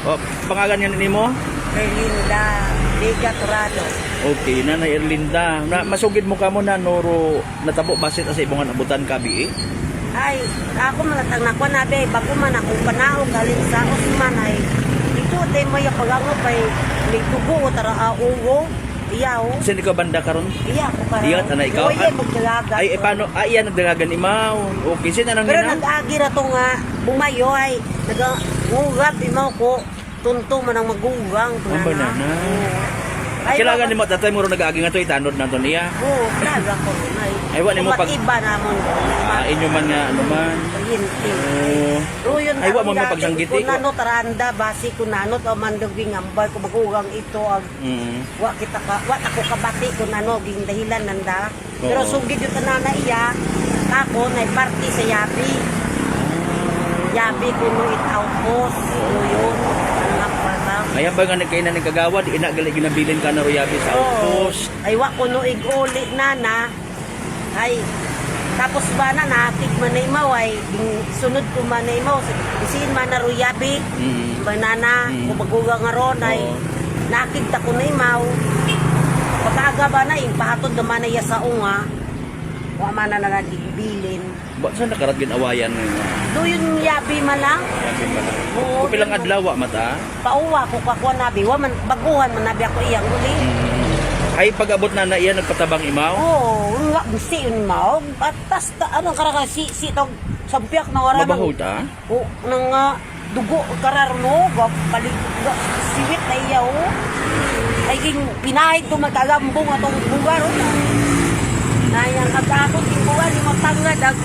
O, pangalan yan nimo? Erlinda Vega Torado. Okay, Nanay Erlinda. Masugid mo ka mo na noro natabo basit sa ibongan abutan kabi eh? Ay, ako malatang na ko na be, bago man ako panao galing sa Osman ay ito tay may pagango pay may tubo o tara uwo. Iyaw. Saan ikaw banda karon? Iya ko para. Iya, tanay ikaw? Oye, magdalaga. Ay, paano? Ay, yan, nagdalagan imaw. Okay, sino nang Pero ginaw? nag-agi na to nga, bumayo ay, nag-ungap, imaw ko, tunto man ang mag-ungang. Ang banana. Kailangan ni mo, tatay mo rin nag-agi nga to, itanod na to niya. Oo, talaga ko rin ay. Ay, wala mo pag... Matiba namon ko. Inyo man nga, ano man. Hinti. Oh. Ay, wala mo dati, mapagsanggiti. kung nano taranda, basi kung nano, o mandaging ambay, kung mag-ugang ito, wa ako kabati kung nano, ging dahilan nanda. Pero Oo. sugid yung tanana iya, ako, na party sa Yabi. Yabi kuno it outpost. So yun, ang parang. Ayan ba nga nagkainan ng kagawad, inagali ginabilin ka na royabi sa outpost. Ay, wa kuno iguli nana. Ay, tapos ba na nakik man na imaw ay sunod ko man na imaw isin man na ruyabi banana kung maguga nga ron ay nakikita ko na imaw pagkaga ba na impahatod naman na iya sa unga wa man na nagigbilin Ba't saan nakarat ginawayan mo yun? do yun yabi man lang oo Kupilang adlaw mata? pauwa ko kakwa nabi wa man baguhan man nabi ako iyang uli Ay pag-abot na iya nagpatabang imaw? oo nga gusti yun imaw at tas anong karaka si tog sampiak na oras Mabaho ta? o nang dugo kararno balik siwit na iya o ay ging pinahid to magkagambong atong bugar o nayang agakot yung bugar yung matangad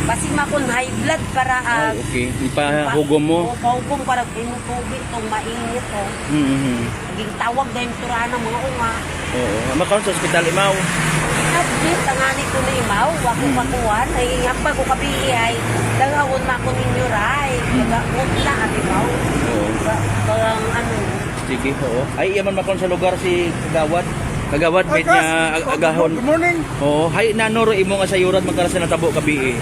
kasi makon high blood para Ay, okay. Ipahugom mo? o pahugom para tinutubig itong mainit o naging tawag na yung turana mga unga Oo. Makaroon sa ospital imaw? Admit, tangani ko na imaw, wako pakuan, ay ngapa ko kapihi ay, dagawon ma ko ninyo ray, dagawon na at imaw. Oo. Parang ano. Sige, oo. Ay, iyaman makaroon sa lugar si Kagawad. Kagawad, bet niya agahon. Good morning. Oo. Hay, nanoro imo nga sayuran magkaroon sa natabo kabi eh.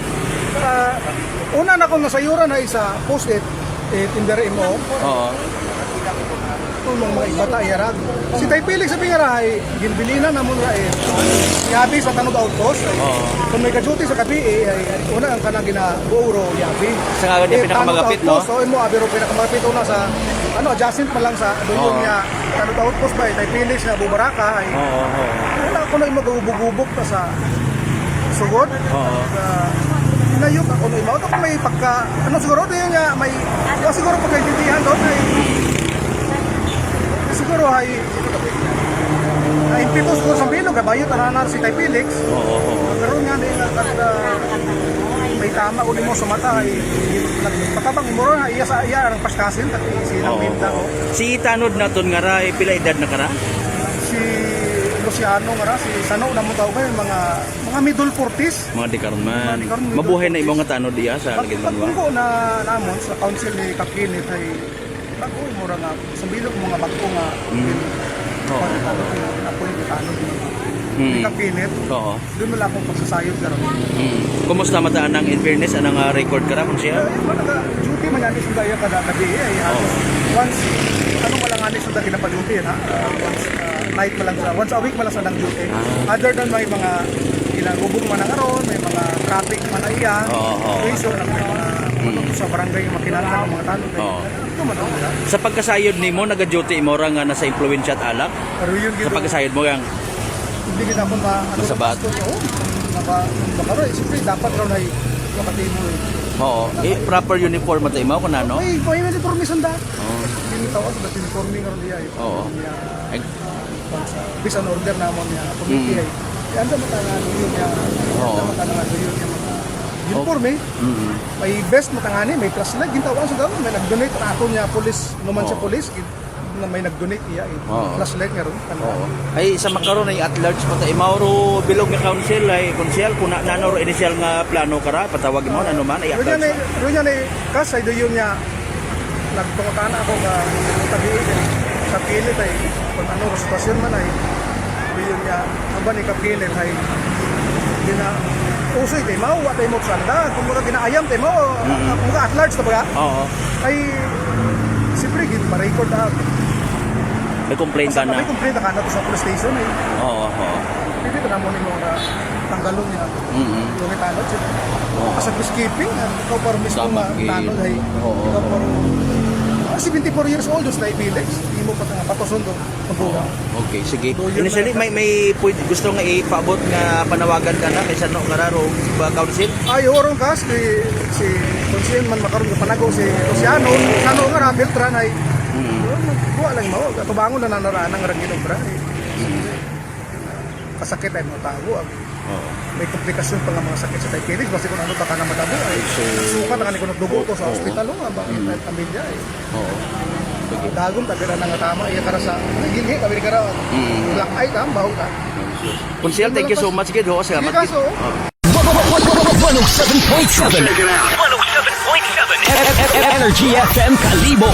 Una na akong nasayuran ay sa post-it, tindera imo, Oo. tulong mga ibata yarag. Si Tay Pilig sa pingara ay ginbilinan na muna yabi sa tanod outpost. Oo. Kung may ka-duty sa kabi ay una ang kanang ginabuuro yabi. Sa nga niya pinakamagapit, no? So imo abiro pinakamagapit una sa adjacent pa lang sa doon niya tanod outpost ba Tay Pilig na bubaraka ay Oo. wala ko na magubog-ubog pa sa sugod. Oo. Inayok ako na imaw. Ito kung may pagka, siguro ito yung may, siguro pagkaintindihan doon ay, siguro ay, impito siguro sa bilog, kabayo, tananan si Tay Felix. Oo. Pero nga din, may tama ulit mo sa mata, ay, patabang imuro na, iya ang paskasin, at silang binta. Si Tanod na ton nga ra, pila edad na kara? Si Luciano nga si Sano na mo tawag kayo, mga middle 40s. Mga di karon man. Mabuhay na imo nga Tanod diya sa Lagin Manwa. Pagpunko na namon sa council ni Kakinit ay bago mura nga sa bilog mga bagko nga apoy ni Tanod ni Kakinit. Oo. Doon wala akong pagsasayod karon. Kumusta mataan ang in fairness anang record ka ra kun siya? Duty man yan sa daya kada gabi ay once wala nga ni sa kinapa-duty na once night pa lang sa once a week pa lang sa duty. Other than may mga ginagubog man ang aron, may mga traffic man na iya. So lang sa barangay yung makinala ng mga tanong. Ito man ako. Sa pagkasayod nimo naga-duty mo ra nga nasa impluwensya at alak? Pero yun Sa pagkasayod mo yang hindi kita akong masabat. Pero siyempre dapat raw na makati mo Oo. Proper uniform at imo kun ano? may uniforme sanda. Hindi tawag sa uniforme karon diya. Oo. Bisan order namon niya committee ay. Anda matangan yun niya. Anda matangan yun niya mga uniforme. May best matangani, may plus leg gintawan sa daw, may nag-donate na ako niya police, naman siya police na may nag-donate iya plus leg nga ron. Ay sa makaron ay at large pata imauro bilog nga council ay konsyel kun nanoro initial nga plano kara patawag mo ano man ay at large. Ron niya kas ay doon niya nagtungutan ako ka tabi sa pilit ay kung ano sitwasyon man ay doon niya aba ni kapilit ay gina usoy tayo mo, wat tayo mo sanda kung mga ginaayam tayo mo mga at large na baga ay siyempre, ma-record na. May complaint ka na. May complaint na ka na to sa police station eh. Oo, oo. Hindi ka na mo ni mga tanggalon niya. Yung itanod siya. Oo. Sa peacekeeping, ikaw parang mismo Tama, tanod ay oo. ikaw parang 74 years old, just like Felix. Hindi mo patuson doon. Okay, sige. Initially, may gusto nga ipaabot nga panawagan ka na kaysa no kararo ba council? Ay, orong kas, si Consielman makaroon ka panago si Luciano. Sano nga na, Beltran ay buwa lang mo. Tubangon na nanaraan ng rangin obra. Kasakit ay mga tago. May komplikasyon pa nga mga sakit sa Felix. Basta kung ano baka na madabo ay suka na kanil kunot dugo ko sa ospital. Bakit ay pamilya eh. Oo. Sige. Dagom, tabi na nga tama. Iya kara sa nagilhi, tabi ka raw. Black eye ka, baho ka. Consiel, thank you so much, Gid. Ho, salamat. Hindi kaso, 107.7 Energy FM Kalibo.